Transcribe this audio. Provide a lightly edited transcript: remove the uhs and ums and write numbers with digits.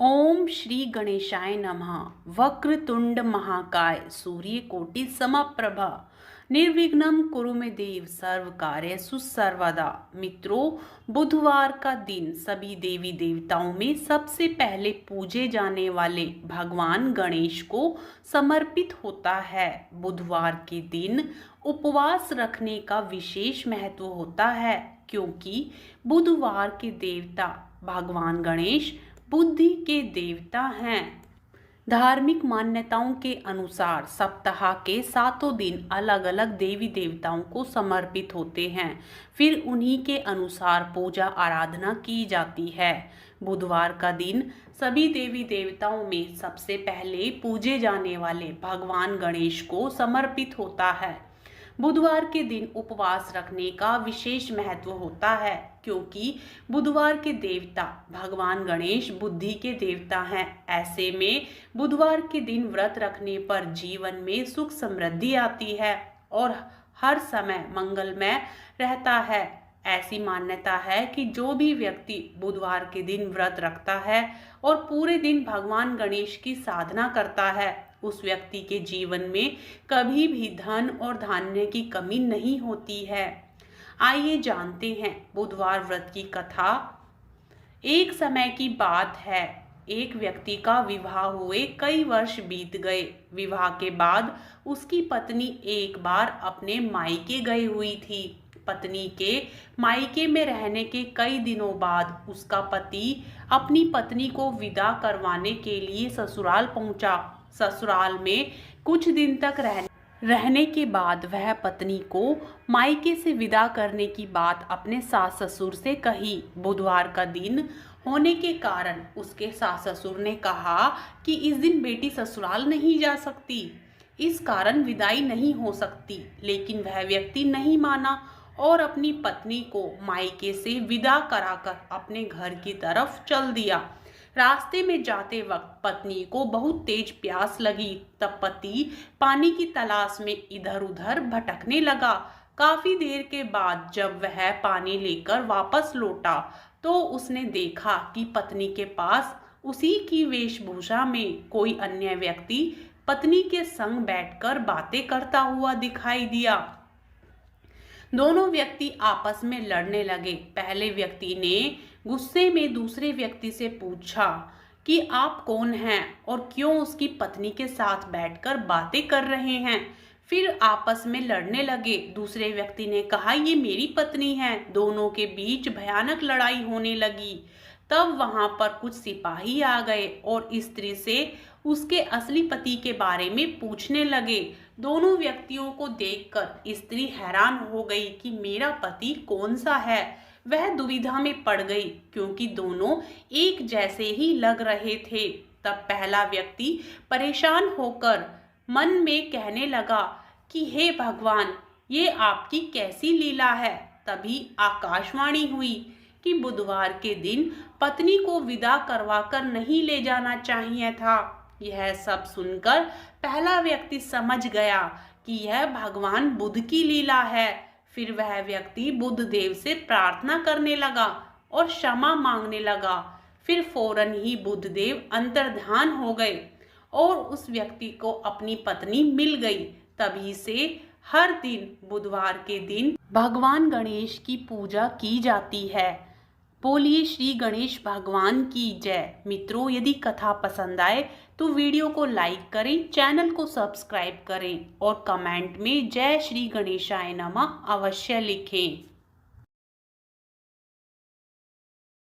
ओम श्री गणेशाय नमः। वक्रतुंड महाकाय सूर्यकोटि समप्रभा निर्विघ्नं कुरु मे देव सर्व कार्येषु सर्वदा। मित्रों, बुधवार का दिन सभी देवी देवताओं में सबसे पहले पूजे जाने वाले भगवान गणेश को समर्पित होता है। बुधवार के दिन उपवास रखने का विशेष महत्व होता है, क्योंकि बुधवार के देवता भगवान गणेश बुद्धि के देवता हैं। धार्मिक मान्यताओं के अनुसार सप्ताह के 7 दिन अलग अलग देवी देवताओं को समर्पित होते हैं, फिर उन्हीं के अनुसार पूजा आराधना की जाती है। बुधवार का दिन सभी देवी देवताओं में सबसे पहले पूजे जाने वाले भगवान गणेश को समर्पित होता है। बुधवार के दिन उपवास रखने का विशेष महत्व होता है, क्योंकि बुधवार के देवता भगवान गणेश बुद्धि के देवता हैं। ऐसे में बुधवार के दिन व्रत रखने पर जीवन में सुख समृद्धि आती है और हर समय मंगलमय रहता है। ऐसी मान्यता है कि जो भी व्यक्ति बुधवार के दिन व्रत रखता है और पूरे दिन भगवान गणेश की साधना करता है, उस व्यक्ति के जीवन में कभी भी धन और धान्य की कमी नहीं होती है। आइए जानते हैं बुधवार व्रत की कथा। एक समय की बात है, एक व्यक्ति का विवाह हुए कई वर्ष बीत गए। विवाह के बाद उसकी पत्नी एक बार अपने मायके गई हुई थी। पत्नी के मायके में रहने के कई दिनों बाद उसका पति अपनी पत्नी को विदा करवाने के लिए ससुराल पहुंचा। ससुराल में कुछ दिन तक रहने के बाद वह पत्नी को मायके से विदा करने की बात अपने सास ससुर से कही। बुधवार का दिन होने के कारण उसके सास ससुर ने कहा कि इस दिन बेटी ससुराल नहीं जा सकती, इस कारण विदाई नहीं हो सकती। लेकिन वह व्यक्ति नहीं माना और अपनी पत्नी को मायके से विदा कराकर अपने घर की तरफ चल दिया। रास्ते में जाते वक्त पत्नी को बहुत तेज प्यास लगी। तब पति पानी की तलाश में इधर उधर भटकने लगा। काफी देर के बाद जब वह पानी लेकर वापस लौटा तो उसने देखा कि पत्नी के पास उसी की वेशभूषा में कोई अन्य व्यक्ति पत्नी के संग बैठकर बातें करता हुआ दिखाई दिया। दोनों व्यक्ति आपस में लड़ने लगे। पहले व्यक्ति ने गुस्से में दूसरे व्यक्ति से पूछा कि आप कौन हैं और क्यों उसकी पत्नी के साथ बैठकर बातें कर रहे हैं। फिर आपस में लड़ने लगे। दूसरे व्यक्ति ने कहा, ये मेरी पत्नी है। दोनों के बीच भयानक लड़ाई होने लगी। तब वहां पर कुछ सिपाही आ गए और स्त्री से उसके असली पति के बारे में पूछने लगे। दोनों व्यक्तियों को देखकर स्त्री हैरान हो गई कि मेरा पति कौन सा है। वह दुविधा में पड़ गई, क्योंकि दोनों एक जैसे ही लग रहे थे। तब पहला व्यक्ति परेशान होकर मन में कहने लगा कि हे भगवान, ये आपकी कैसी लीला है। तभी आकाशवाणी हुई कि बुधवार के दिन पत्नी को विदा करवाकर नहीं ले जाना चाहिए था। यह सब सुनकर पहला व्यक्ति समझ गया कि यह भगवान बुद्ध की लीला है। फिर वह व्यक्ति बुद्ध देव से प्रार्थना करने लगा और क्षमा मांगने लगा। फिर फौरन ही बुद्ध देव अंतर्ध्यान हो गए और उस व्यक्ति को अपनी पत्नी मिल गई। तभी से हर दिन बुधवार के दिन भगवान गणेश की पूजा की जाती है। बोलिए श्री गणेश भगवान की जय। मित्रों, यदि कथा पसंद आए तो वीडियो को लाइक करें, चैनल को सब्सक्राइब करें और कमेंट में जय श्री गणेशाय नमः अवश्य लिखें।